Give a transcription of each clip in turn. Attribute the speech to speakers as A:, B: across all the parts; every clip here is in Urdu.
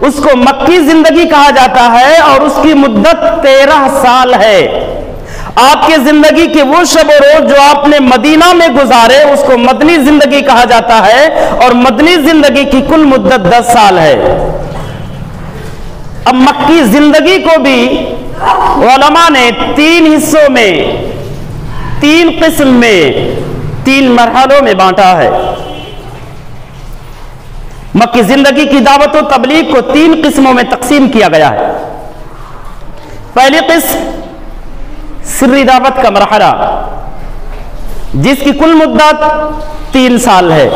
A: اس کو مکی زندگی کہا جاتا ہے اور اس کی مدت 13 سال ہے۔ آپ کے زندگی کے وہ شب و روز جو آپ نے مدینہ میں گزارے اس کو مدنی زندگی کہا جاتا ہے، اور مدنی زندگی کی کل مدت 10 سال ہے۔ اب مکی زندگی کو بھی علماء نے 3 حصوں میں، 3 قسم میں، 3 مرحلوں میں بانٹا ہے۔ مکی زندگی کی دعوت و تبلیغ کو 3 قسموں میں تقسیم کیا گیا ہے۔ پہلی قسم سری دعوت کا مرحلہ، جس کی کل مدت 3 سال ہے۔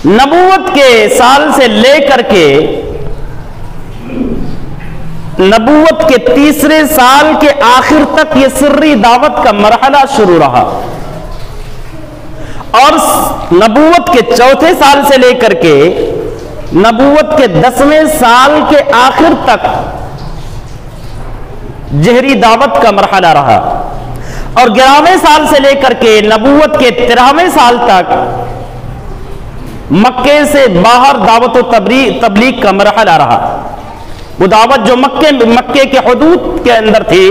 A: نبوت کے سال سے لے کر کے نبوت کے 3 سال کے آخر تک یہ سری دعوت کا مرحلہ شروع رہا، اور نبوت کے 4 سال سے لے کر کے نبوت کے 10ویں سال کے آخر تک جہری دعوت کا مرحلہ رہا، اور 11ویں سال سے لے کر کے نبوت کے 13ویں سال تک مکے سے باہر دعوت و تبلیغ کا مرحلہ رہا۔ وہ دعوت جو مکے کے حدود کے اندر تھی،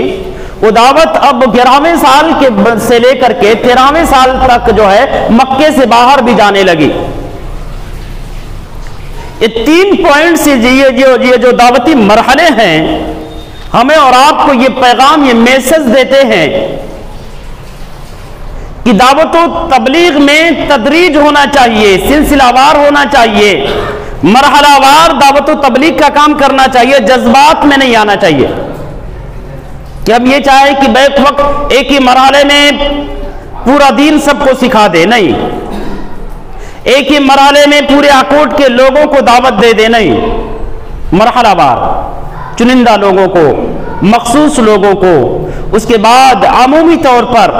A: وہ دعوت اب 11ویں سال سے لے کر کے 13ویں سال تک جو ہے مکے سے باہر بھی جانے لگی۔ یہ 3 پوائنٹ سے یہ جو دعوتی مرحلے ہیں، ہمیں اور آپ کو یہ پیغام، یہ میسج دیتے ہیں کہ دعوت و تبلیغ میں تدریج ہونا چاہیے، سلسلہ وار ہونا چاہیے، مرحلہ وار دعوت و تبلیغ کا کام کرنا چاہیے، جذبات میں نہیں آنا چاہیے کہ ہم یہ چاہیں کہ بیک وقت ایک ہی مرحلے میں پورا دین سب کو سکھا دے، نہیں، ایک ہی مرحلے میں پورے اکوٹ کے لوگوں کو دعوت دے دے، نہیں، مرحلہ وار، چنندہ لوگوں کو، مخصوص لوگوں کو، اس کے بعد عمومی طور پر۔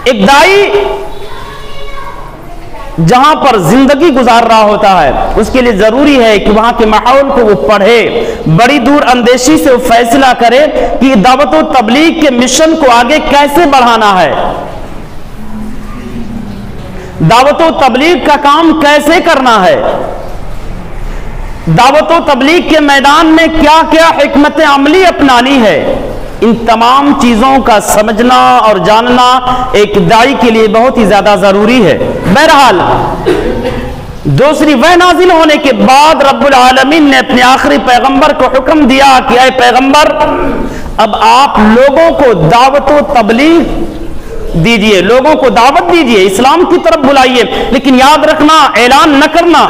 A: ایک دائی جہاں پر زندگی گزار رہا ہوتا ہے، اس کے لیے ضروری ہے کہ وہاں کے ماحول کو وہ پڑھے، بڑی دور اندیشی سے وہ فیصلہ کرے کہ دعوت و تبلیغ کے مشن کو آگے کیسے بڑھانا ہے، دعوت و تبلیغ کا کام کیسے کرنا ہے، دعوت و تبلیغ کے میدان میں کیا کیا حکمت عملی اپنانی ہے۔ ان تمام چیزوں کا سمجھنا اور جاننا ایک داعی کے لیے بہت ہی زیادہ ضروری ہے۔ بہرحال دوسری وحی نازل ہونے کے بعد رب العالمین نے اپنے آخری پیغمبر کو حکم دیا کہ اے پیغمبر، اب آپ لوگوں کو دعوت و تبلیغ دیجئے، لوگوں کو دعوت دیجئے، اسلام کی طرف بلائیے، لیکن یاد رکھنا اعلان نہ کرنا،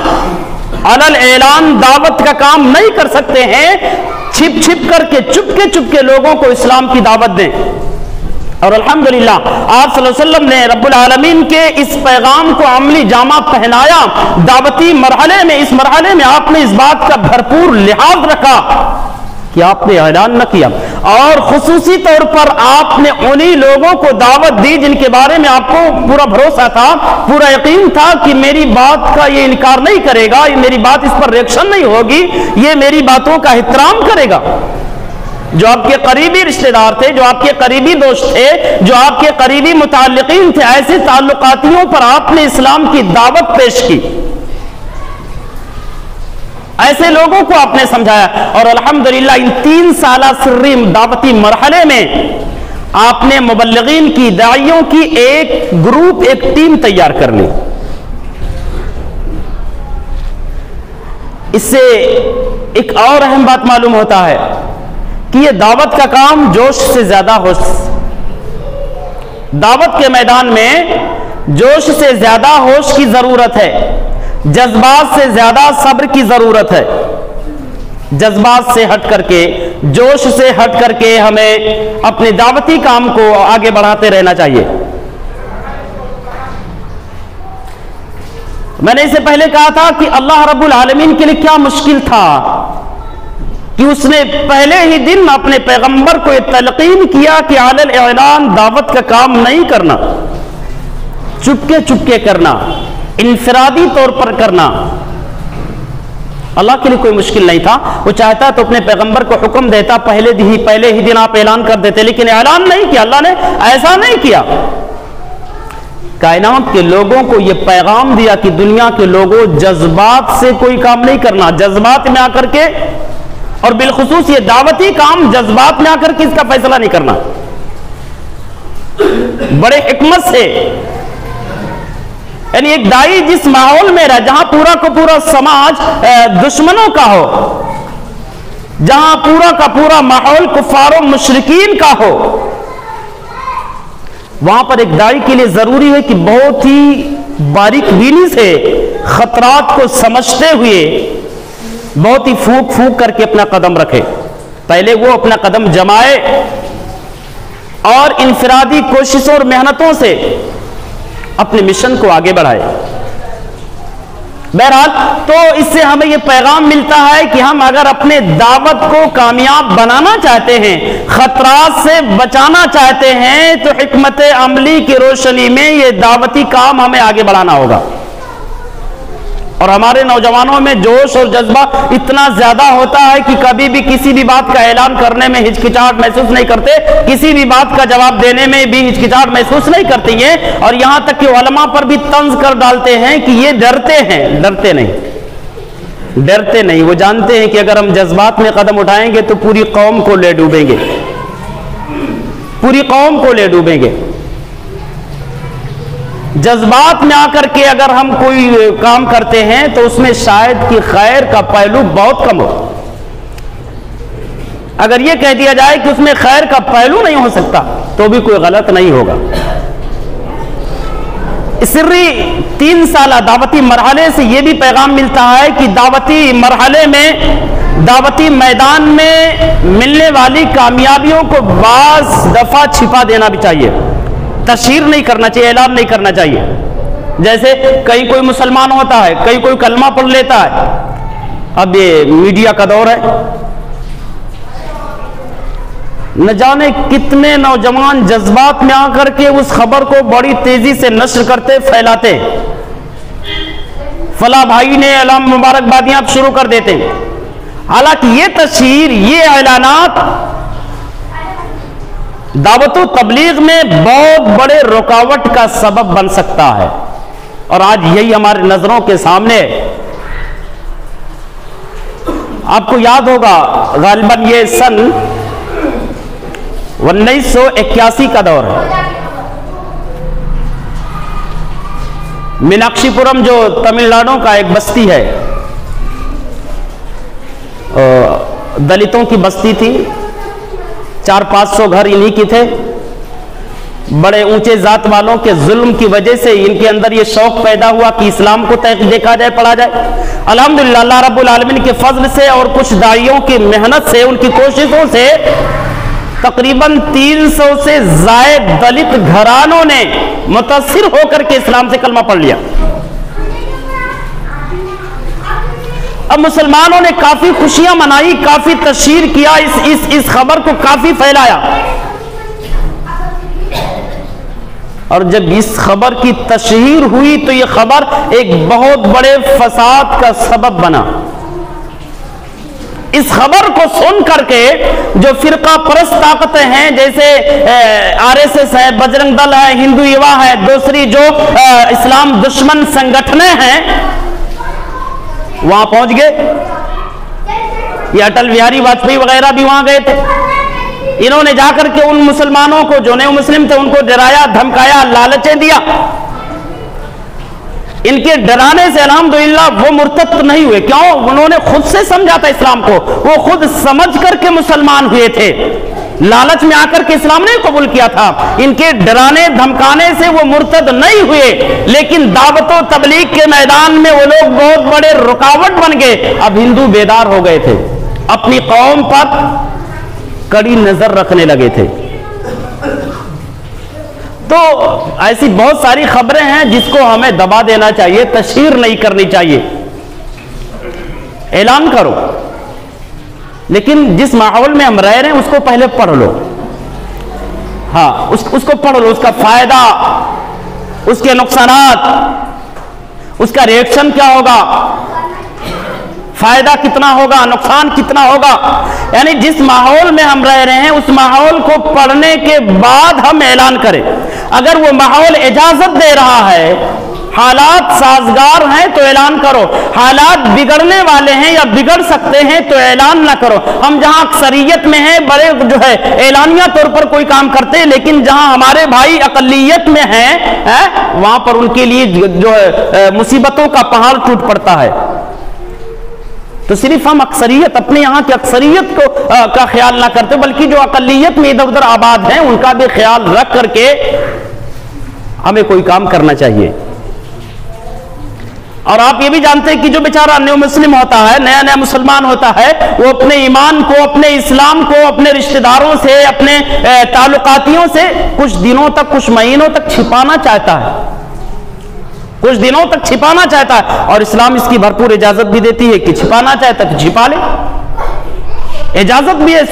A: علل اعلان دعوت کا کام نہیں کر سکتے ہیں، چھپ چھپ کر کے چپ کے لوگوں کو اسلام کی دعوت دیں۔ اور الحمدللہ آپ صلی اللہ علیہ وسلم نے رب العالمین کے اس پیغام کو عملی جامہ پہنایا۔ دعوتی مرحلے میں، اس مرحلے میں آپ نے اس بات کا بھرپور لحاظ رکھا کہ آپ نے اعلان نہ کیا، اور خصوصی طور پر آپ نے انہی لوگوں کو دعوت دی جن کے بارے میں آپ کو پورا بھروسہ تھا، پورا یقین تھا کہ میری بات کا یہ انکار نہیں کرے گا، میری بات اس پر ریئیکشن نہیں ہوگی، یہ میری باتوں کا احترام کرے گا۔ جو آپ کے قریبی رشتہ دار تھے، جو آپ کے قریبی دوست تھے، جو آپ کے قریبی متعلقین تھے، ایسے تعلقاتیوں پر آپ نے اسلام کی دعوت پیش کی، ایسے لوگوں کو آپ نے سمجھایا، اور الحمدللہ ان 3 سالہ سری دعوتی مرحلے میں آپ نے مبلغین کی، داعیوں کی ایک گروپ، ایک ٹیم تیار کر لی۔ اس سے ایک اور اہم بات معلوم ہوتا ہے کہ یہ دعوت کا کام جوش سے زیادہ دعوت کے میدان میں جوش سے زیادہ ہوش کی ضرورت ہے، جذبات سے زیادہ صبر کی ضرورت ہے۔ جذبات سے ہٹ کر کے، جوش سے ہٹ کر کے ہمیں اپنے دعوتی کام کو آگے بڑھاتے رہنا چاہیے۔ میں نے اس سے پہلے کہا تھا کہ اللہ رب العالمین کے لیے کیا مشکل تھا کہ اس نے پہلے ہی دن اپنے پیغمبر کو یہ تلقین کیا کہ علی الاعلان دعوت کا کام نہیں کرنا، چپکے کرنا، انفرادی طور پر کرنا۔ اللہ کے لیے کوئی مشکل نہیں تھا، وہ چاہتا تو اپنے پیغمبر کو حکم دیتا، پہلے ہی دن آپ اعلان کر دیتے، لیکن اعلان نہیں کیا، اللہ نے ایسا نہیں کیا۔ کائنات کے لوگوں کو یہ پیغام دیا کہ دنیا کے لوگوں جذبات سے کوئی کام نہیں کرنا، جذبات میں آ کر کے، اور بالخصوص یہ دعوتی کام جذبات میں آ کر کے اس کا فیصلہ نہیں کرنا، بڑے حکمت سے. یعنی ایک دائی جس ماحول میں رہے جہاں پورا کا پورا سماج دشمنوں کا ہو، جہاں پورا کا پورا ماحول کفار و مشرکین کا ہو، وہاں پر ایک دائی کے لیے ضروری ہے کہ بہت ہی باریک بینی سے خطرات کو سمجھتے ہوئے بہت ہی پھونک پھونک کر کے اپنا قدم رکھے. پہلے وہ اپنا قدم جمائے اور انفرادی کوششوں اور محنتوں سے اپنے مشن کو آگے بڑھائے. بہرحال تو اس سے ہمیں یہ پیغام ملتا ہے کہ ہم اگر اپنے دعوت کو کامیاب بنانا چاہتے ہیں، خطرات سے بچانا چاہتے ہیں، تو حکمت عملی کی روشنی میں یہ دعوتی کام ہمیں آگے بڑھانا ہوگا. اور ہمارے نوجوانوں میں جوش اور جذبہ اتنا زیادہ ہوتا ہے کہ کبھی بھی کسی بھی بات کا اعلان کرنے میں ہچکچاہٹ محسوس نہیں کرتے، کسی بھی بات کا جواب دینے میں بھی ہچکچاہٹ محسوس نہیں کرتی ہیں، اور یہاں تک کہ علماء پر بھی طنز کر ڈالتے ہیں کہ یہ ڈرتے ہیں. ڈرتے نہیں، وہ جانتے ہیں کہ اگر ہم جذبات میں قدم اٹھائیں گے تو پوری قوم کو لے ڈوبیں گے، پوری قوم کو لے ڈوبیں گے. جذبات میں آ کر کے اگر ہم کوئی کام کرتے ہیں تو اس میں شاید کہ خیر کا پہلو بہت کم ہو. اگر یہ کہہ دیا جائے کہ اس میں خیر کا پہلو نہیں ہو سکتا تو بھی کوئی غلط نہیں ہوگا. سری 3 سالہ دعوتی مرحلے سے یہ بھی پیغام ملتا ہے کہ دعوتی مرحلے میں، دعوتی میدان میں ملنے والی کامیابیوں کو بعض دفعہ چھپا دینا بھی چاہیے، تشہیر نہیں کرنا چاہیے، اعلان نہیں کرنا چاہیے. جیسے کہیں کوئی مسلمان ہوتا ہے، کہیں کوئی کلمہ پڑھ لیتا ہے. اب یہ میڈیا کا دور ہے، نہ جانے کتنے نوجوان جذبات میں آ کر کے اس خبر کو بڑی تیزی سے نشر کرتے، پھیلاتے. فلاں بھائی نے اعلان مبارکبادیاں شروع کر دیتے ہیں. حالانکہ یہ تشہیر، یہ اعلانات دعوت و تبلیغ میں بہت بڑے رکاوٹ کا سبب بن سکتا ہے، اور آج یہی ہمارے نظروں کے سامنے. آپ کو یاد ہوگا غالباً یہ سن 1981 کا دور ہے. میناکشی پورم جو تمل ناڈو کا ایک بستی ہے، دلتوں کی بستی تھی، 400-500 گھر انہی کی تھے. بڑے اونچے ذات والوں کے ظلم کی وجہ سے ان کے اندر یہ شوق پیدا ہوا کہ اسلام کو دیکھا جائے، پڑھا جائے. الحمدللہ اللہ رب العالمین کے فضل سے اور کچھ داعیوں کی محنت سے، ان کی کوششوں سے تقریباً 300 سے زائد دلت گھرانوں نے متاثر ہو کر کے اسلام سے کلمہ پڑھ لیا. اب مسلمانوں نے کافی خوشیاں منائی، کافی تشہیر کیا، اس خبر کو کافی پھیلایا. اور جب اس خبر کی تشہیر ہوئی تو یہ خبر ایک بہت بڑے فساد کا سبب بنا. اس خبر کو سن کر کے جو فرقہ پرست طاقتیں ہیں، جیسے RSS ہے، بجرنگ دل ہے، ہندو یوا ہے، دوسری جو اسلام دشمن سنگٹھنیں ہیں، وہاں پہنچ گئے. یہ اٹل بہاری واجپئی وغیرہ بھی وہاں گئے تھے. انہوں نے جا کر کے ان مسلمانوں کو جو نئے مسلم تھے ان کو ڈرایا، دھمکایا، لالچیں دیا. ان کے ڈرانے سے الحمدللہ وہ مرتد نہیں ہوئے. کیوں؟ انہوں نے خود سے سمجھا تھا اسلام کو، وہ خود سمجھ کر کے مسلمان ہوئے تھے، لالچ میں آ کر کے اسلام نے قبول کیا تھا. ان کے ڈرانے دھمکانے سے وہ مرتد نہیں ہوئے، لیکن دعوت و تبلیغ کے میدان میں وہ لوگ بہت بڑے رکاوٹ بن گئے. اب ہندو بیدار ہو گئے تھے، اپنی قوم پر کڑی نظر رکھنے لگے تھے. تو ایسی بہت ساری خبریں ہیں جس کو ہمیں دبا دینا چاہیے، تشہیر نہیں کرنی چاہیے. اعلان کرو، لیکن جس ماحول میں ہم رہ رہے ہیں اس کو پہلے پڑھ لو. ہاں، اس کو پڑھ لو، اس کا فائدہ، اس کے نقصانات، اس کا ریئیکشن کیا ہوگا، فائدہ کتنا ہوگا، نقصان کتنا ہوگا. یعنی جس ماحول میں ہم رہ رہے ہیں اس ماحول کو پڑھنے کے بعد ہم اعلان کریں. اگر وہ ماحول اجازت دے رہا ہے، حالات سازگار ہیں تو اعلان کرو، حالات بگڑنے والے ہیں یا بگڑ سکتے ہیں تو اعلان نہ کرو۔ ہم جہاں اکثریت میں ہیں بڑے جو ہے اعلانیہ طور پر کوئی کام کرتے ہیں، لیکن جہاں ہمارے بھائی اقلیت میں ہیں وہاں پر ان کے لیے جو ہے مصیبتوں کا پہاڑ ٹوٹ پڑتا ہے۔ تو صرف ہم اکثریت، اپنے یہاں کی اکثریت کو کا خیال نہ کرتے، بلکہ جو اقلیت میں ادھر ادھر آباد ہیں ان کا بھی خیال رکھ کر کے ہمیں کوئی کام کرنا چاہیے۔ اور آپ یہ بھی جانتے ہیں کہ جو بیچارہ نیو مسلم ہوتا ہے، نیا نیا مسلمان ہوتا ہے، وہ اپنے ایمان کو، اپنے اسلام کو اپنے رشتہ داروں سے، اپنے تعلقاتیوں سے کچھ دنوں تک، کچھ مہینوں تک چھپانا چاہتا ہے، کچھ دنوں تک چھپانا چاہتا ہے، اور اسلام اس کی بھرپور اجازت بھی دیتی ہے کہ چھپانا چاہتا ہے تو چھپا لے، اجازت بھی ہے۔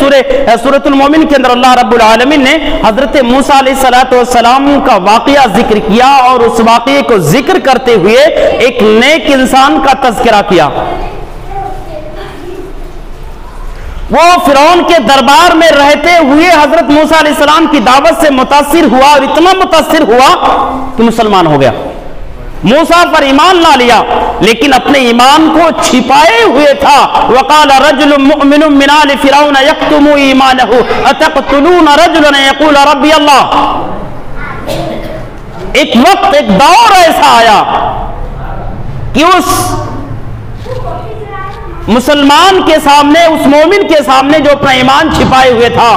A: سورۃ المومن کے اندر اللہ رب العالمین نے حضرت موسیٰ علیہ السلام کا واقعہ ذکر کیا، اور اس واقعے کو ذکر کرتے ہوئے ایک نیک انسان کا تذکرہ کیا۔ وہ فرعون کے دربار میں رہتے ہوئے حضرت موسیٰ علیہ السلام کی دعوت سے متاثر ہوا، اور اتنا متاثر ہوا کہ مسلمان ہو گیا، موسیٰ پر ایمان لا لیا، لیکن اپنے ایمان کو چھپائے ہوئے تھا۔ وَقَالَ رَجُلٌ مُؤْمِنٌ مِّنْ آلِ فِرْعَوْنَ يَكْتُمُ إِيمَانَهُ أَتَقْتُلُونَ رَجُلًا يَقُولَ رَبِّيَ اللَّهُ۔ ایک وقت، ایک دور ایسا آیا کہ اس مسلمان کے سامنے، اس مومن کے سامنے جو اپنا ایمان چھپائے ہوئے تھا،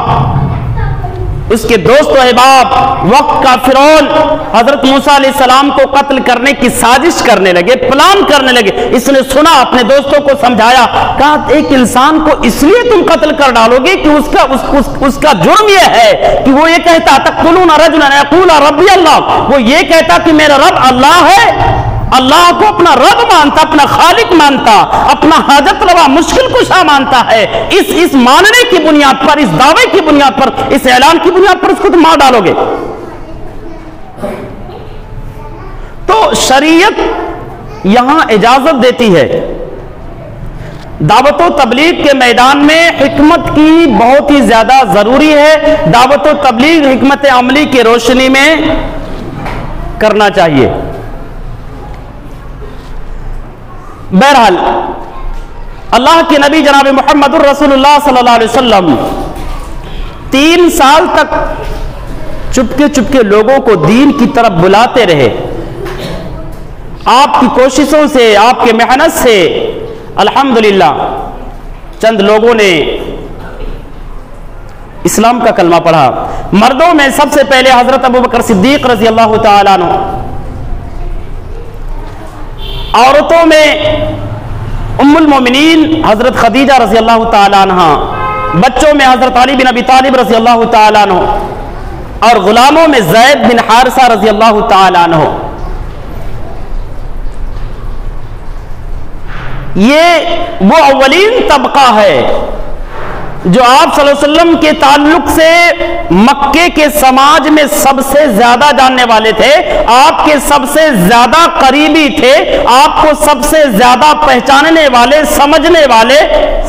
A: اس کے دوست و احباب وقت کا فرعون حضرت موسیٰ علیہ السلام کو قتل کرنے کی سازش کرنے لگے، پلان کرنے لگے۔ اس نے سنا، اپنے دوستوں کو سمجھایا، کہا ایک انسان کو اس لیے تم قتل کر ڈالو گے کہ اس کا جرم یہ ہے کہ وہ یہ کہتا تقتلون رجلا یقول ربی اللہ، وہ یہ کہتا کہ میرا رب اللہ ہے، اللہ کو اپنا رب مانتا، اپنا خالق مانتا، اپنا حاجت روا مشکل کشا مانتا ہے۔ اس ماننے کی بنیاد پر، اس دعوے کی بنیاد پر، اس اعلان کی بنیاد پر اس کو تم مار ڈالو گے۔ تو شریعت یہاں اجازت دیتی ہے۔ دعوت و تبلیغ کے میدان میں حکمت کی بہت ہی زیادہ ضروری ہے، دعوت و تبلیغ حکمت عملی کی روشنی میں کرنا چاہیے۔ بہرحال اللہ کے نبی جناب محمد الرسول اللہ صلی اللہ علیہ وسلم 3 سال تک چپکے چپکے لوگوں کو دین کی طرف بلاتے رہے۔ آپ کی کوششوں سے، آپ کے محنت سے الحمدللہ چند لوگوں نے اسلام کا کلمہ پڑھا۔ مردوں میں سب سے پہلے حضرت ابوبکر صدیق رضی اللہ تعالیٰ عنہ، عورتوں میں ام المومنین حضرت خدیجہ رضی اللہ تعالیٰ عنہ، بچوں میں حضرت علی بن ابی طالب رضی اللہ تعالیٰ عنہ، اور غلاموں میں زید بن حارثہ رضی اللہ تعالیٰ عنہ۔ یہ وہ اولین طبقہ ہے جو آپ صلی اللہ علیہ وسلم کے تعلق سے مکے کے سماج میں سب سے زیادہ جاننے والے تھے، آپ کے سب سے زیادہ قریبی تھے، آپ کو سب سے زیادہ پہچاننے والے، سمجھنے والے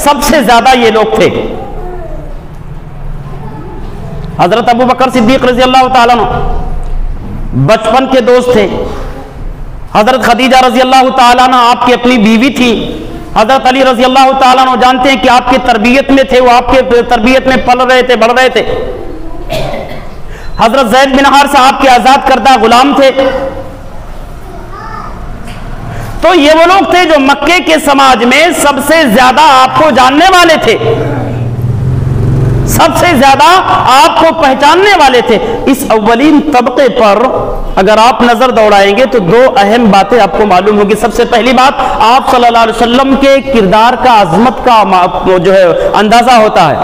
A: سب سے زیادہ یہ لوگ تھے۔ حضرت ابوبکر صدیق رضی اللہ تعالیٰ عنہ بچپن کے دوست تھے۔ حضرت خدیجہ رضی اللہ تعالیٰ عنہ آپ کی اپنی بیوی تھی۔ حضرت علی رضی اللہ تعالیٰ عنہ جانتے ہیں کہ آپ کی تربیت میں تھے، وہ آپ کے تربیت میں پل رہے تھے، بڑھ رہے تھے۔ حضرت زید بن حارثہ آپ کے آزاد کردہ غلام تھے۔ تو یہ وہ لوگ تھے جو مکے کے سماج میں سب سے زیادہ آپ کو جاننے والے تھے، سب سے زیادہ آپ کو پہچاننے والے تھے۔ اس اولین طبقے پر اگر آپ نظر دوڑائیں گے تو 2 اہم باتیں آپ کو معلوم ہوگی۔ سب سے پہلی بات، آپ صلی اللہ علیہ وسلم کے کردار کا، عظمت کا جو ہے اندازہ ہوتا ہے،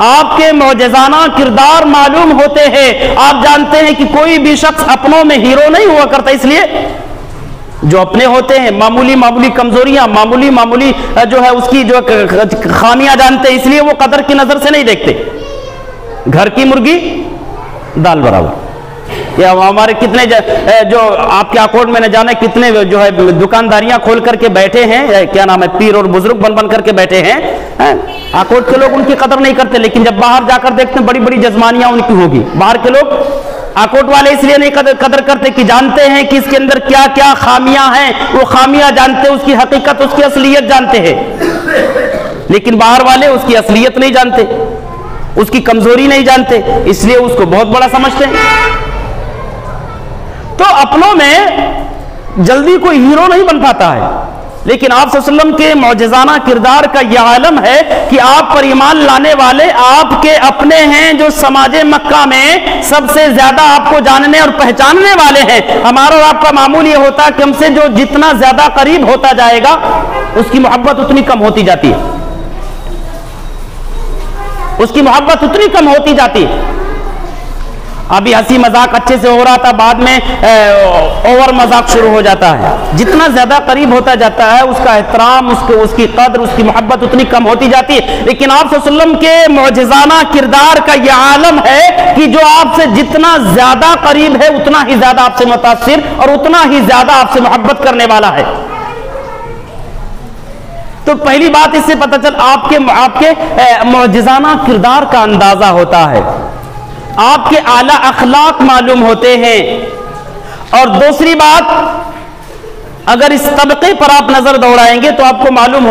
A: آپ کے معجزانہ کردار معلوم ہوتے ہیں۔ آپ جانتے ہیں کہ کوئی بھی شخص اپنوں میں ہیرو نہیں ہوا کرتا، اس لیے جو اپنے ہوتے ہیں معمولی معمولی کمزوریاں، معمولی جو ہے اس کی جو خامیاں جانتے ہیں، اس لیے وہ قدر کی نظر سے نہیں دیکھتے۔ گھر کی مرغی دال برابر، یا ہمارے کتنے جو آپ کے اکاؤنٹ میں نہ جانے کتنے جو ہے دکانداریاں کھول کر کے بیٹھے ہیں، کیا نام ہے، پیر اور بزرگ بن کر کے بیٹھے ہیں، اکاؤنٹ کے لوگ ان کی قدر نہیں کرتے، لیکن جب باہر جا کر دیکھتے ہیں بڑی بڑی جزمانیاں ان کی ہوگی، باہر کے لوگ آکوٹ والے اس لیے نہیں قدر کرتے کہ جانتے ہیں کہ اس کے اندر کیا کیا خامیاں ہیں، وہ خامیاں جانتے، اس کی حقیقت، اس کی اصلیت جانتے ہیں، لیکن باہر والے اس کی اصلیت نہیں جانتے، اس کی کمزوری نہیں جانتے، اس لیے اس کو بہت بڑا سمجھتے ہیں۔ تو اپنوں میں جلدی کوئی ہیرو نہیں بن پاتا ہے، لیکن آپ صلی اللہ علیہ وسلم کے معجزانہ کردار کا یہ عالم ہے کہ آپ پر ایمان لانے والے آپ کے اپنے ہیں، جو سماج مکہ میں سب سے زیادہ آپ کو جاننے اور پہچاننے والے ہیں۔ ہمارا اور آپ کا معمول یہ ہوتا ہے کہ ہم سے جو جتنا زیادہ قریب ہوتا جائے گا اس کی محبت اتنی کم ہوتی جاتی ہے، اس کی محبت اتنی کم ہوتی جاتی ہے۔ ابھی ہنسی مذاق اچھے سے ہو رہا تھا، بعد میں اوور مذاق شروع ہو جاتا ہے۔ جتنا زیادہ قریب ہوتا جاتا ہے اس کا احترام، اس کی قدر، اس کی محبت اتنی کم ہوتی جاتی ہے۔ لیکن آپ صلی اللہ علیہ وسلم کے معجزانہ کردار کا یہ عالم ہے کہ جو آپ سے جتنا زیادہ قریب ہے اتنا ہی زیادہ آپ سے متاثر اور اتنا ہی زیادہ آپ سے محبت کرنے والا ہے۔ تو پہلی بات اس سے پتہ چل آپ کے معجزانہ کردار کا اندازہ ہوتا ہے، آپ کے اعلیٰ اخلاق معلوم ہوتے ہیں۔ اور دوسری بات، اگر اس طبقے پر آپ نظر دوڑائیں گے تو آپ کو معلوم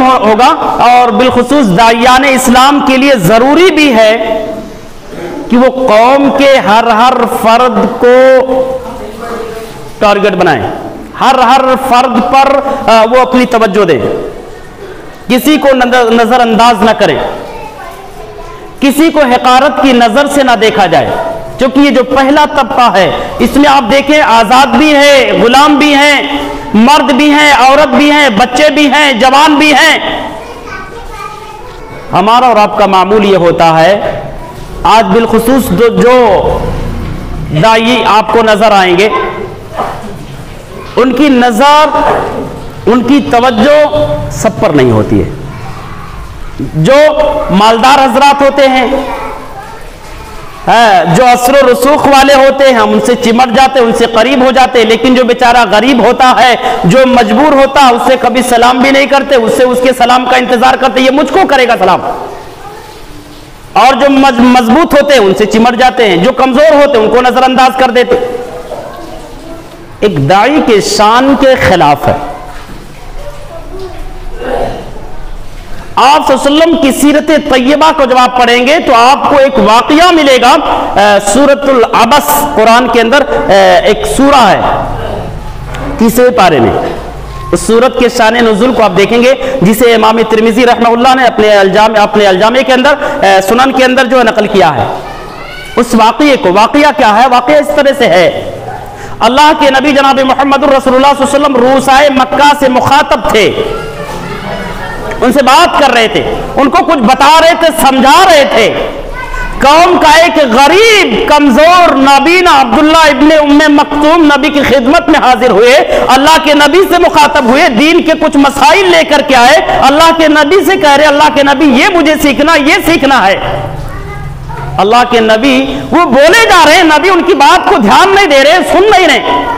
A: ہوگا، اور بالخصوص داعیان اسلام کے لیے ضروری بھی ہے کہ وہ قوم کے ہر فرد کو ٹارگٹ بنائیں، ہر فرد پر وہ اپنی توجہ دیں، کسی کو نظر انداز نہ کریں، کسی کو حقارت کی نظر سے نہ دیکھا جائے، کیونکہ یہ جو پہلا طبقہ ہے اس میں آپ دیکھیں آزاد بھی ہیں، غلام بھی ہیں، مرد بھی ہیں، عورت بھی ہیں، بچے بھی ہیں، جوان بھی ہیں۔ ہمارا اور آپ کا معمول یہ ہوتا ہے، آج بالخصوص جو داعی آپ کو نظر آئیں گے، ان کی نظر، ان کی توجہ سب پر نہیں ہوتی ہے۔ جو مالدار حضرات ہوتے ہیں، جو اثر و رسوخ والے ہوتے ہیں، ہم ان سے چمٹ جاتے، ان سے قریب ہو جاتے، لیکن جو بیچارہ غریب ہوتا ہے، جو مجبور ہوتا ہے، اس سے کبھی سلام بھی نہیں کرتے، اس سے اس کے سلام کا انتظار کرتے، یہ مجھ کو کرے گا سلام۔ اور جو مضبوط ہوتے ہیں ان سے چمٹ جاتے ہیں، جو کمزور ہوتے ہیں ان کو نظر انداز کر دیتے۔ ایک داعی کے شان کے خلاف ہے۔ آپ صلی اللہ علیہ وسلم کی سیرت طیبہ کو جب آپ پڑھیں گے تو آپ کو ایک واقعہ ملے گا۔ سورۃ العبس قرآن کے اندر ایک سورہ ہے 30ویں پارے میں، اس سورت کے شان نزول کو آپ دیکھیں گے، جسے امام ترمذی رحمہ اللہ نے اپنے الجامع کے اندر، سنن کے اندر جو نقل کیا ہے۔ اس واقعے کو، واقعہ کیا ہے؟ واقعہ اس طرح سے ہے، اللہ کے نبی جناب محمد رسول اللہ صلی اللہ علیہ وسلم روسائے مکہ سے مخاطب تھے، ان سے بات کر رہے تھے، ان کو کچھ بتا رہے تھے، سمجھا رہے تھے۔ قوم کا ایک غریب کمزور نابینا عبداللہ ابن ام مکتوم نبی کی خدمت میں حاضر ہوئے، اللہ کے نبی سے مخاطب ہوئے، دین کے کچھ مسائل لے کر کے آئے، اللہ کے نبی سے کہہ رہے اللہ کے نبی یہ مجھے سیکھنا، یہ سیکھنا ہے۔ اللہ کے نبی وہ بولے جا رہے ہیں، نبی ان کی بات کو دھیان نہیں دے رہے، سن نہیں رہے۔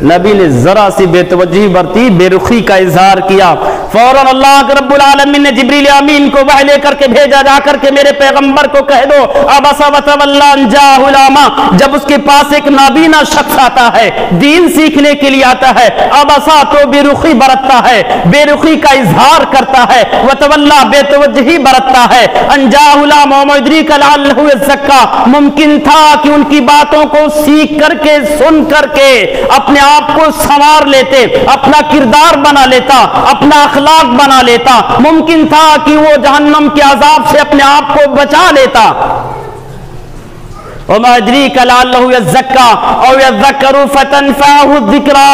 A: نبی نے ذرا سی بے توجہی برتی، بے رخی کا اظہار کیا، فوراً اللہ رب العالمین نے جبریل امین کو وحی لے کر کے بھیجا، جا کر کے میرے پیغمبر کو کہہ دو عبس وتولی ان جاءہ الاعمی، جب اس کے پاس ایک نابینا شخص آتا ہے، دین سیکھنے کے لیے آتا ہے، عبسا تو بے رخی برتتا ہے، بے رخی کا اظہار کرتا ہے، وتولی بے توجہی برتتا ہے، ان جاءہ الاعمی وما یدریک لعلہ یزکیٰ، ممکن تھا کہ ان کی باتوں کو سیکھ کر کے، سن کر کے اپنے آپ کو سنوار لیتے، اپنا کردار بنا لیتا، اپنا اخلاق بنا لیتا، ممکن تھا کہ وہ جہنم کے عذاب سے اپنے آپ کو بچا لیتا۔ وما يدريك لعله يزكى او يذكر فتنفعه الذكرى،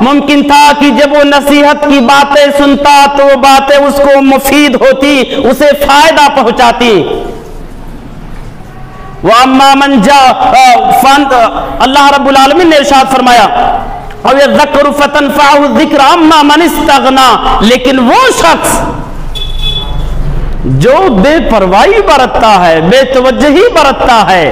A: ممکن تھا کہ جب وہ نصیحت کی باتیں سنتا تو وہ باتیں اس کو مفید ہوتی، اسے فائدہ پہنچاتی۔ وَأَمَّا مَنْ جَاءَ، اللہ رب العالمین نے ارشاد فرمایا اور يَذَّكَّرُ فَتَنْفَعُهُ الذِّكْرَ أَمَّا مَنِ اسْتَغْنَى، لیکن وہ شخص جو بے پرواہی برتتا ہے، بے توجہی برتتا ہے،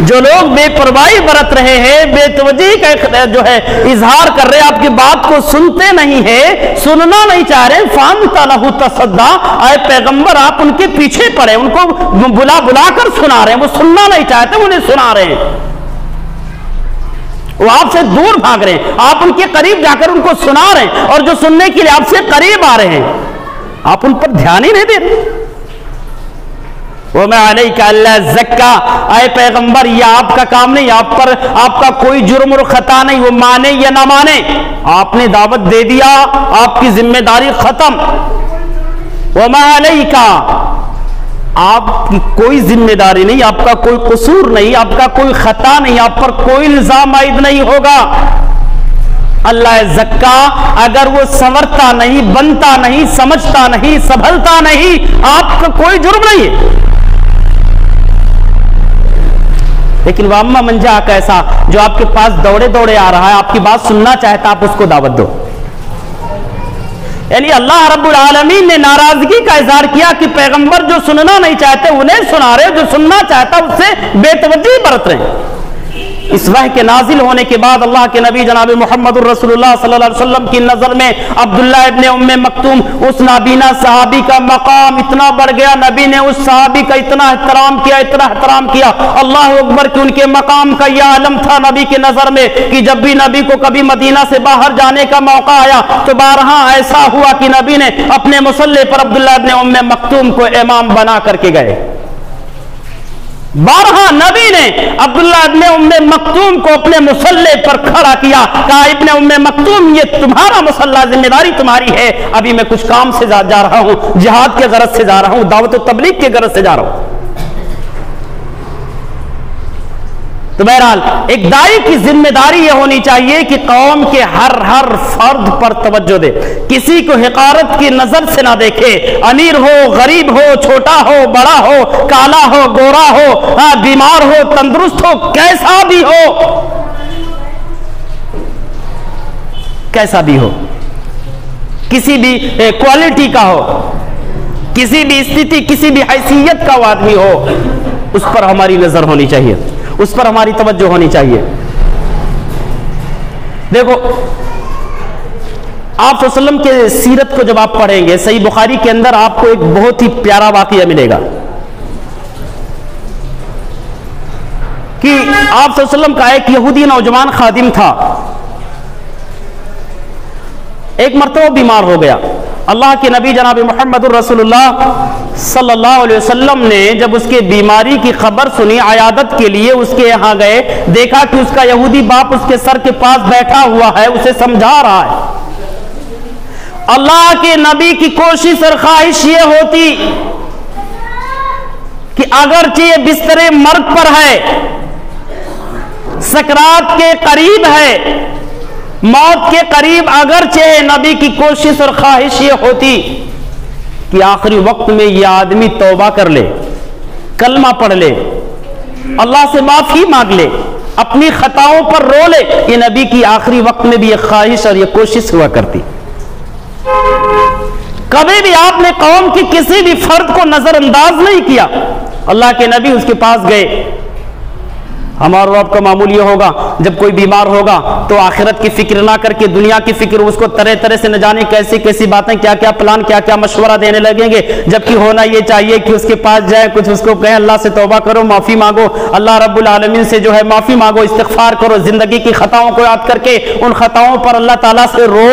A: جو لوگ بے پرواہی برت رہے ہیں، بے توجہی کا جو ہے اظہار کر رہے، آپ کی بات کو سنتے نہیں ہیں، سننا نہیں چاہ رہے، فَأَنْتَ لَهُ تَصَدَّىٰ، اے پیغمبر آپ ان کے پیچھے پڑے، ان کو بلا کر سنا رہے ہیں، وہ سننا نہیں چاہتے، انہیں سنا رہے ہیں۔ وہ آپ سے دور بھاگ رہے ہیں، آپ ان کے قریب جا کر ان کو سنا رہے ہیں، اور جو سننے کے لیے آپ سے قریب آ رہے ہیں آپ ان پر دھیان ہی نہیں دے رہے۔ وَمَا عَلَيْكَ أَلَّا زَكَّى، اے پیغمبر یہ آپ کا کام نہیں، آپ پر آپ کا کوئی جرم اور خطا نہیں، وہ مانے یا نہ مانے، آپ نے دعوت دے دیا، آپ کی ذمہ داری ختم۔ وَمَا عَلَيْكَ، آپ کی کوئی ذمہ داری نہیں، آپ کا کوئی قصور نہیں، آپ کا کوئی خطا نہیں، آپ پر کوئی الزام عائد نہیں ہوگا۔ اللہ زکا، اگر وہ سنورتا نہیں، بنتا نہیں، سمجھتا نہیں، سنبھلتا نہیں، آپ کا کوئی جرم نہیں ہے۔ لیکن وَأَمَّا مَنْ جَاءَكَ ایسا جو آپ کے پاس دوڑے دوڑے آ رہا ہے، آپ کی بات سننا چاہتا، آپ اس کو دعوت دو۔ یعنی اللہ رب العالمین نے ناراضگی کا اظہار کیا کہ پیغمبر جو سننا نہیں چاہتے انہیں سنا رہے، جو سننا چاہتا اس سے بے توجہی برت رہے ہیں۔ اس وحی کے نازل ہونے کے بعد اللہ کے نبی جناب محمد الرسول اللہ صلی اللہ علیہ وسلم کی نظر میں عبداللہ ابن ام مکتوم، اس نابینا صحابی کا مقام اتنا بڑھ گیا، نبی نے اس صحابی کا اتنا احترام کیا، اللہ اکبر، کہ ان کے مقام کا یہ عالم تھا نبی کے نظر میں کہ جب بھی نبی کو کبھی مدینہ سے باہر جانے کا موقع آیا تو بارہا ایسا ہوا کہ نبی نے اپنے مصلی پر عبداللہ ابن ام مکتوم کو امام بنا کر کے گئے۔ بارہا نبی نے عبداللہ ابن ام مکتوم کو اپنے مصلی پر کھڑا کیا، کہا ابن ام مکتوم یہ تمہارا مصلی، ذمہ داری تمہاری ہے، ابھی میں کچھ کام سے جا رہا ہوں، جہاد کے غرض سے جا رہا ہوں، دعوت و تبلیغ کے غرض سے جا رہا ہوں۔ تو بہرحال ایک داعی کی ذمہ داری یہ ہونی چاہیے کہ قوم کے ہر فرد پر توجہ دے، کسی کو حقارت کی نظر سے نہ دیکھے، امیر ہو، غریب ہو، چھوٹا ہو، بڑا ہو، کالا ہو، گورا ہو، بیمار ہو، تندرست ہو، کیسا بھی ہو، کیسا بھی ہو، کسی بھی کوالٹی کا ہو، کسی بھی استھتی، کسی بھی حیثیت کا وہ آدمی ہو، اس پر ہماری نظر ہونی چاہیے، اس پر ہماری توجہ ہونی چاہیے۔ دیکھو آپ صلی اللہ علیہ وسلم کے سیرت کو جب آپ پڑھیں گے، صحیح بخاری کے اندر آپ کو ایک بہت ہی پیارا واقعہ ملے گا کہ آپ صلی اللہ علیہ وسلم کا ایک یہودی نوجوان خادم تھا، ایک مرتبہ بیمار ہو گیا۔ اللہ کے نبی جناب محمد الرسول اللہ صلی اللہ علیہ وسلم نے جب اس کے بیماری کی خبر سنی، عیادت کے لیے اس کے یہاں گئے، دیکھا کہ اس کا یہودی باپ اس کے سر کے پاس بیٹھا ہوا ہے، اسے سمجھا رہا ہے۔ اللہ کے نبی کی کوشش اور خواہش یہ ہوتی کہ اگرچہ یہ بستر مرگ پر ہے، سکرات کے قریب ہے، موت کے قریب اگرچہ، نبی کی کوشش اور خواہش یہ ہوتی کہ آخری وقت میں یہ آدمی توبہ کر لے، کلمہ پڑھ لے، اللہ سے معافی مانگ لے، اپنی خطاؤں پر رو لے۔ یہ نبی کی آخری وقت میں بھی یہ خواہش اور یہ کوشش ہوا کرتی۔ کبھی بھی آپ نے قوم کی کسی بھی فرد کو نظر انداز نہیں کیا۔ اللہ کے نبی اس کے پاس گئے۔ ہمارا آپ کا معمول یہ ہوگا جب کوئی بیمار ہوگا تو آخرت کی فکر نہ کر کے دنیا کی فکر، اس کو طرح طرح سے نہ جانے کیسی کیسی باتیں، کیا کیا پلان، کیا کیا مشورہ دینے لگیں گے، جبکہ ہونا یہ چاہیے کہ اس کے پاس جائے، کچھ اس کو کہیں اللہ سے توبہ کرو، معافی مانگو، اللہ رب العالمین سے جو ہے معافی مانگو، استغفار کرو، زندگی کی خطاؤں کو یاد کر کے ان خطاؤں پر اللہ تعالیٰ سے رو۔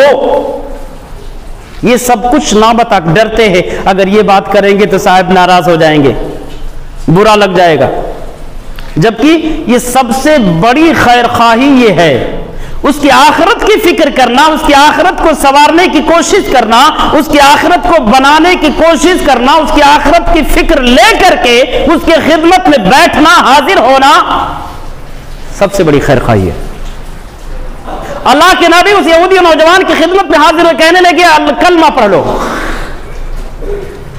A: یہ سب کچھ نہ بتا، ڈرتے ہیں اگر یہ بات کریں گے تو صاحب ناراض ہو جائیں گے، برا لگ جائے گا، جبکہ یہ سب سے بڑی خیر خواہی یہ ہے، اس کی آخرت کی فکر کرنا، اس کی آخرت کو سنوارنے کی کوشش کرنا، اس کی آخرت کو بنانے کی کوشش کرنا، اس کی آخرت کی فکر لے کر کے اس کی خدمت میں بیٹھنا، حاضر ہونا، سب سے بڑی خیر خواہی ہے۔ اللہ کے نبی اس یہودی نوجوان کی خدمت میں حاضر ہوئے، کہنے لگے کلمہ پڑھ لو۔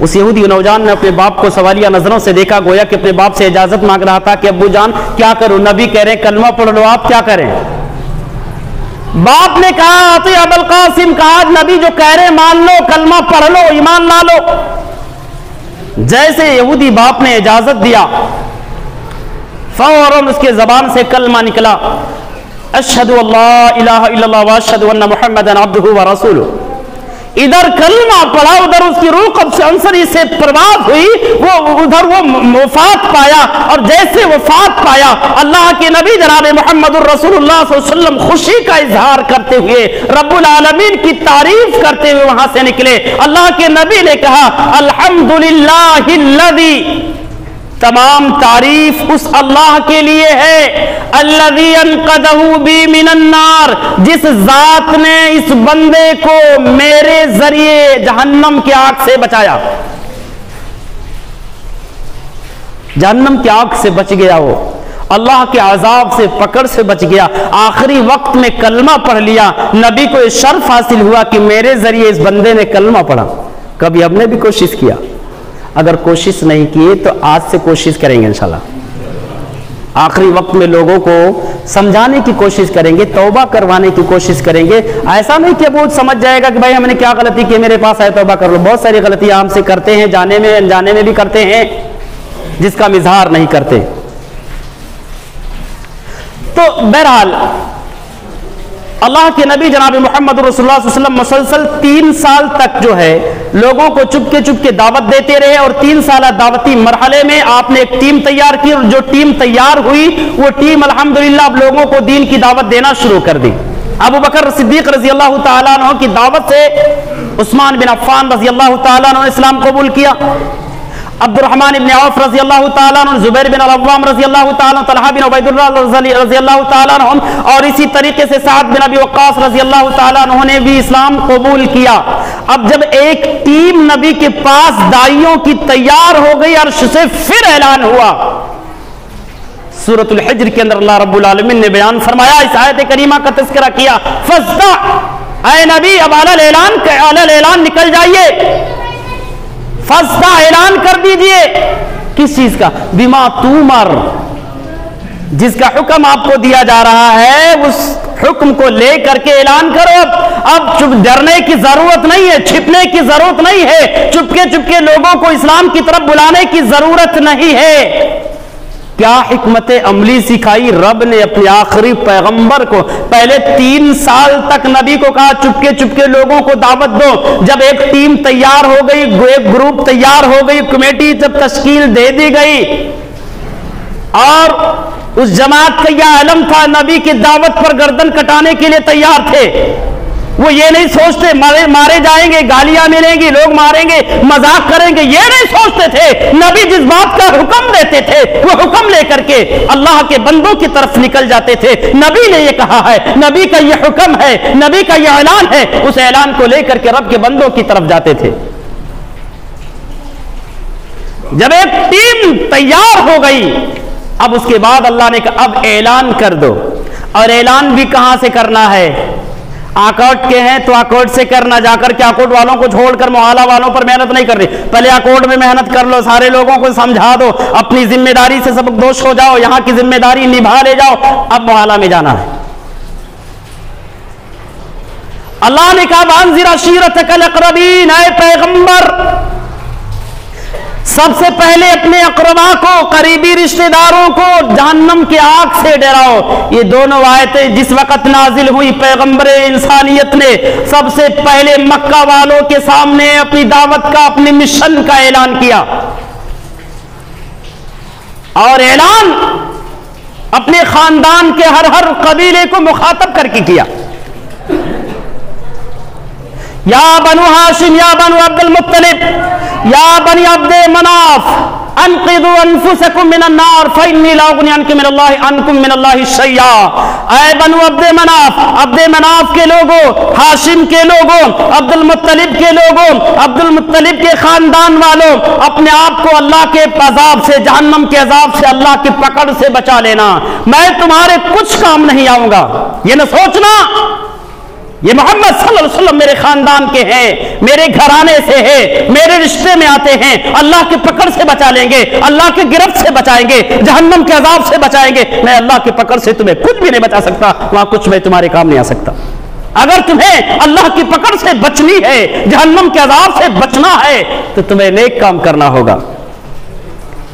A: اس یہودی نوجوان نے اپنے باپ کو سوالیہ نظروں سے دیکھا، گویا کہ اپنے باپ سے اجازت مانگ رہا تھا کہ ابو جان کیا کروں، نبی کہہ رہے ہیں کلمہ پڑھ لو، آپ کیا کریں؟ باپ نے کہا اطیع ابا القاسم، کہا نبی جو کہہ رہے مان لو، کلمہ پڑھ لو، ایمان لا لو۔ جیسے یہودی باپ نے اجازت دیا، فوراً اس کے زبان سے کلمہ نکلا، اشہد اللہ الہ الا اللہ واشہد ان محمدا عبدہ ورسولہ۔ ادھر کلمہ پڑھا، ادھر اس کی روح قبض عنصری سے پرواز ہوئی، وہ ادھر وہ وفات پایا، اور جیسے وفات پایا اللہ کے نبی جناب محمد الرسول اللہ صلی اللہ علیہ وسلم خوشی کا اظہار کرتے ہوئے، رب العالمین کی تعریف کرتے ہوئے وہاں سے نکلے۔ اللہ کے نبی نے کہا الحمدللہ الذی، تمام تعریف اس اللہ کے لیے ہے، الذی انقذہ بی من النار، جس ذات نے اس بندے کو میرے ذریعے جہنم کی آگ سے بچایا۔ جہنم کی آگ سے بچ گیا، وہ اللہ کے عذاب سے، پکڑ سے بچ گیا، آخری وقت میں کلمہ پڑھ لیا۔ نبی کو یہ شرف حاصل ہوا کہ میرے ذریعے اس بندے نے کلمہ پڑھا۔ کبھی ہم نے بھی کوشش کیا؟ اگر کوشش نہیں کی تو آج سے کوشش کریں گے انشاءاللہ۔ آخری وقت میں لوگوں کو سمجھانے کی کوشش کریں گے، توبہ کروانے کی کوشش کریں گے۔ ایسا نہیں کہ وہ سمجھ جائے گا کہ بھائی ہم نے کیا غلطی کی، میرے پاس آئے توبہ کر لو۔ بہت ساری غلطیاں ہم سے کرتے ہیں، جانے میں انجانے میں بھی کرتے ہیں، جس کا ہم اظہار نہیں کرتے۔ تو بہرحال اللہ کے نبی جناب محمد رسول اللہ صلی اللہ علیہ وسلم مسلسل 3 سال تک جو ہے لوگوں کو چپ کے دعوت دیتے رہے، اور 3 سالہ دعوتی مرحلے میں آپ نے ایک ٹیم تیار کی، اور جو ٹیم تیار ہوئی وہ ٹیم الحمدللہ اب لوگوں کو دین کی دعوت دینا شروع کر دی۔ ابو بکر صدیق رضی اللہ تعالیٰ عنہ کی دعوت سے عثمان بن عفان رضی اللہ تعالیٰ عنہ نے اسلام قبول کیا، عبد الرحمن بن عوف رضی اللہ تعالیٰ عنہ، زبیر بن العوام رضی اللہ تعالیٰ عنہ، طلحہ بن عبید اللہ رضی اللہ تعالیٰ عنہ، اور اسی طریقے سے سعد بن ابی وقاص رضی اللہ تعالیٰ عنہ نے بھی اسلام قبول کیا۔ اب جب ایک ٹیم نبی کے پاس داعیوں کی تیار ہو گئی، عرش سے پھر اعلان ہوا۔ سورۃ الحجر کے اندر اللہ رب العالمین نے بیان فرمایا، اس آیت کریمہ کا تذکرہ کیا، فَاسْدَعْ، اے نبی اب اعلان نکل جائیے، فَاسْدَعْ، اعلان کر دیجئے۔ کس چیز کا؟ بِمَا تُؤْمَرُ، جس کا حکم آپ کو دیا جا رہا ہے اس حکم کو لے کر کے اعلان کرو۔ اب ڈرنے کی ضرورت نہیں ہے، چھپنے کی ضرورت نہیں ہے، چپکے لوگوں کو اسلام کی طرف بلانے کی ضرورت نہیں ہے۔ کیا حکمت عملی سکھائی رب نے اپنے آخری پیغمبر کو؟ پہلے 3 سال تک نبی کو کہا چپکے لوگوں کو دعوت دو۔ جب ایک ٹیم تیار ہو گئی، ایک گروپ تیار ہو گئی، کمیٹی جب تشکیل دے دی گئی، اور اس جماعت کا یہ علم تھا، نبی کی دعوت پر گردن کٹانے کے لیے تیار تھے۔ وہ یہ نہیں سوچتے مارے جائیں گے، گالیاں ملیں گی، لوگ ماریں گے، مذاق کریں گے، یہ نہیں سوچتے تھے۔ نبی جس بات کا حکم دیتے تھے وہ حکم لے کر کے اللہ کے بندوں کی طرف نکل جاتے تھے۔ نبی نے یہ کہا ہے، نبی کا یہ حکم ہے، نبی کا یہ اعلان ہے، اس اعلان کو لے کر کے رب کے بندوں کی طرف جاتے تھے۔ جب ایک ٹیم تیار ہو گئی، اب اس کے بعد اللہ نے کہا اب اعلان کر دو۔ اور اعلان بھی کہاں سے کرنا ہے؟ آکوٹ کے ہیں تو آکوٹ سے کرنا، جا کر کے آکوٹ والوں کو چھوڑ کر محالہ والوں پر محنت نہیں کرنی۔ پہلے آکوٹ میں محنت کر لو، سارے لوگوں کو سمجھا دو، اپنی ذمہ داری سے سبق دوش ہو جاؤ، یہاں کی ذمہ داری نبھا لے جاؤ، اب محالہ میں جانا ہے۔ اللہ نے کہا وانذر عشیرتک الاقربین، اے پیغمبر سب سے پہلے اپنے اقربا کو، قریبی رشتہ داروں کو جہنم کی آگ سے ڈراؤ۔ یہ دونوں آیتیں جس وقت نازل ہوئی، پیغمبر انسانیت نے سب سے پہلے مکہ والوں کے سامنے اپنی دعوت کا، اپنی مشن کا اعلان کیا، اور اعلان اپنے خاندان کے ہر قبیلے کو مخاطب کر کے کیا۔ یا بنو ہاشم، یا بنو عبد المطلب، یا بنی عبد مناف، انقذوا انفسکم من النار فانی لا اغنی عنکم من اللہ شیئا۔ اے بنو عبد مناف کے لوگوں، ہاشم کے لوگوں، عبد المطلب کے لوگوں، عبد المطلب کے خاندان والوں، اپنے آپ کو اللہ کے عذاب سے، جہنم کے عذاب سے، اللہ کی پکڑ سے بچا لینا۔ میں تمہارے کچھ کام نہیں آؤں گا، یہ نہ سوچنا یہ محمد صلی اللہ علیہ وسلم میرے خاندان کے ہیں، میرے گھرانے سے ہیں، میرے رشتے میں آتے ہیں، اللہ کی پکڑ سے بچا لیں گے، اللہ کی گرفت سے بچائیں گے، جہنم کے عذاب سے بچائیں گے۔ میں اللہ کی پکڑ سے تمہیں کچھ بھی نہیں بچا سکتا، وہاں کچھ میں تمہارے کام نہیں آ سکتا۔ اگر تمہیں اللہ کی پکڑ سے بچنی ہے، جہنم کے عذاب سے بچنا ہے، تو تمہیں نیک کام کرنا ہوگا۔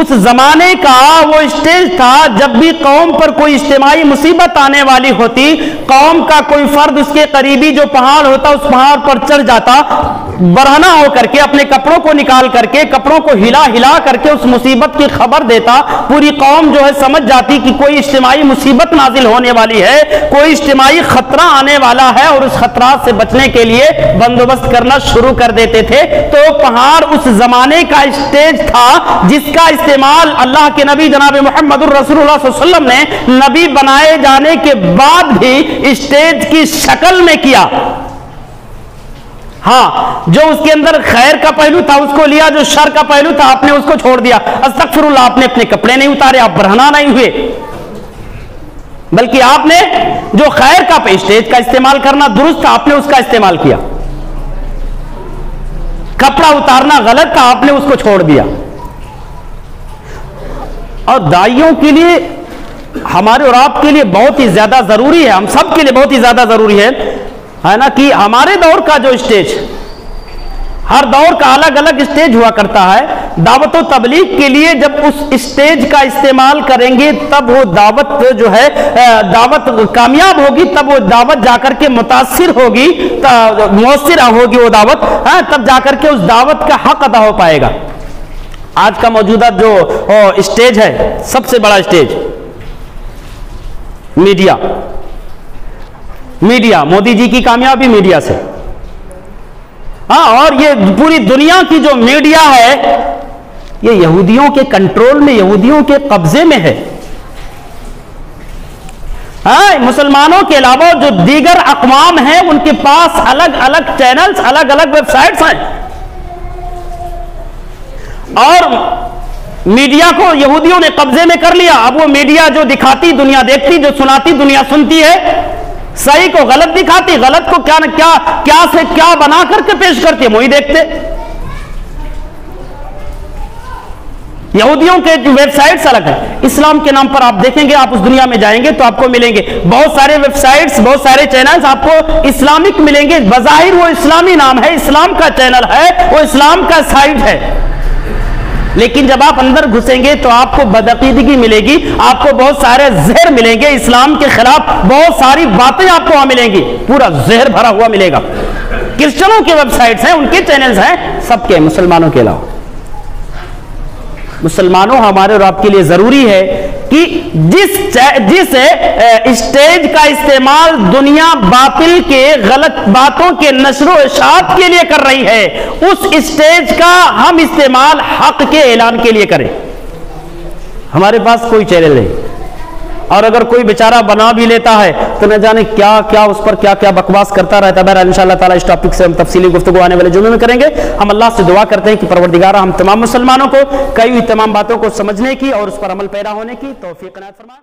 A: اس زمانے کا وہ اسٹیج تھا جب بھی قوم پر کوئی اجتماعی مصیبت آنے والی ہوتی، قوم کا کوئی فرد اس کے قریبی جو پہاڑ ہوتا اس پہاڑ پر چڑھ جاتا، برہنہ ہو کر کے اپنے کپڑوں کو نکال کر کے کپڑوں کو ہلا ہلا کر کے اس مصیبت کی خبر دیتا، پوری قوم جو ہے سمجھ جاتی کہ کوئی اجتماعی مصیبت نازل ہونے والی ہے، کوئی اجتماعی خطرہ آنے والا ہے، اور اس خطرات سے بچنے کے لیے بندوبست کرنا شروع کر دیتے تھے۔ تو پہاڑ اس زمانے کا اسٹیج تھا جس کا استعمال اللہ کے نبی جناب محمد الرسول اللہ صلی اللہ علیہ وسلم نے نبی بنائے جانے کے بعد بھی اسٹیج کی شکل میں کیا۔ ہاں، جو اس کے اندر خیر کا پہلو تھا اس کو لیا، جو شر کا پہلو تھا آپ نے اس کو چھوڑ دیا۔ استغفر اللہ، آپ نے اپنے کپڑے نہیں اتارے، آپ برہنہ نہیں ہوئے، بلکہ آپ نے جو خیر کا اسٹیج کا استعمال کرنا درست تھا آپ نے اس کا استعمال کیا۔ کپڑا اتارنا غلط تھا، آپ نے اس کو چھوڑ دیا۔ اور داعیوں کے لیے، ہمارے اور آپ کے لیے بہت ہی زیادہ ضروری ہے، ہم سب کے لیے بہت ہی زیادہ ضروری ہے نا، کہ ہمارے دور کا جو اسٹیج، ہر دور کا الگ الگ اسٹیج ہوا کرتا ہے، دعوت و تبلیغ کے لیے جب اس اسٹیج کا استعمال کریں گے تب وہ دعوت جو ہے دعوت کامیاب ہوگی، تب وہ دعوت جا کر کے متاثر ہوگی، مؤثر ہوگی وہ دعوت، تب جا کر کے اس دعوت کا حق ادا ہو پائے گا۔ آج کا موجودہ جو اسٹیج ہے، سب سے بڑا اسٹیج میڈیا، مودی جی کی کامیابی میڈیا سے، اور یہ پوری دنیا کی جو میڈیا ہے یہ یہودیوں کے کنٹرول میں، یہودیوں کے قبضے میں ہے۔ مسلمانوں کے علاوہ جو دیگر اقوام ہیں ان کے پاس الگ الگ چینلز، الگ الگ ویب سائٹس ہیں، اور میڈیا کو یہودیوں نے قبضے میں کر لیا۔ اب وہ میڈیا جو دکھاتی دنیا دیکھتی، جو سناتی دنیا سنتی ہے، صحیح کو غلط دکھاتی، غلط کو کیا سے کیا بنا کر کے پیش کرتی ہے، وہی دیکھتے۔ یہودیوں کے ویب سائٹس الگ ہیں، اسلام کے نام پر آپ دیکھیں گے، آپ اس دنیا میں جائیں گے تو آپ کو ملیں گے بہت سارے ویب سائٹس، بہت سارے چینلز آپ کو اسلامک ملیں گے، بظاہر وہ اسلامی نام ہے، اسلام کا چینل ہے، وہ اسلام کا سائٹ ہے، لیکن جب آپ اندر گھسیں گے تو آپ کو بدعقیدگی ملے گی، آپ کو بہت سارے زہر ملیں گے، اسلام کے خلاف بہت ساری باتیں آپ کو وہاں ملیں گی، پورا زہر بھرا ہوا ملے گا۔ کرسچنوں کے ویب سائٹس ہیں، ان کے چینلز ہیں، سب کے، مسلمانوں کے علاوہ۔ مسلمانوں، ہمارے اور آپ کے لیے ضروری ہے کہ جس اسٹیج کا استعمال دنیا باطل کے غلط باتوں کے نشر و اشاعت کے لیے کر رہی ہے، اس اسٹیج کا ہم استعمال حق کے اعلان کے لیے کریں۔ ہمارے پاس کوئی چینل نہیں، اور اگر کوئی بیچارہ بنا بھی لیتا ہے تو نہ جانے کیا کیا اس پر کیا کیا بکواس کرتا رہتا ہے۔ بہرحال انشاءاللہ تعالی اس ٹاپک سے ہم تفصیلی گفتگو آنے والے جمعے میں کریں گے۔ ہم اللہ سے دعا کرتے ہیں کہ پروردگارہ ہم تمام مسلمانوں کو کئی تمام باتوں کو سمجھنے کی اور اس پر عمل پیرا ہونے کی توفیق عنایت فرما۔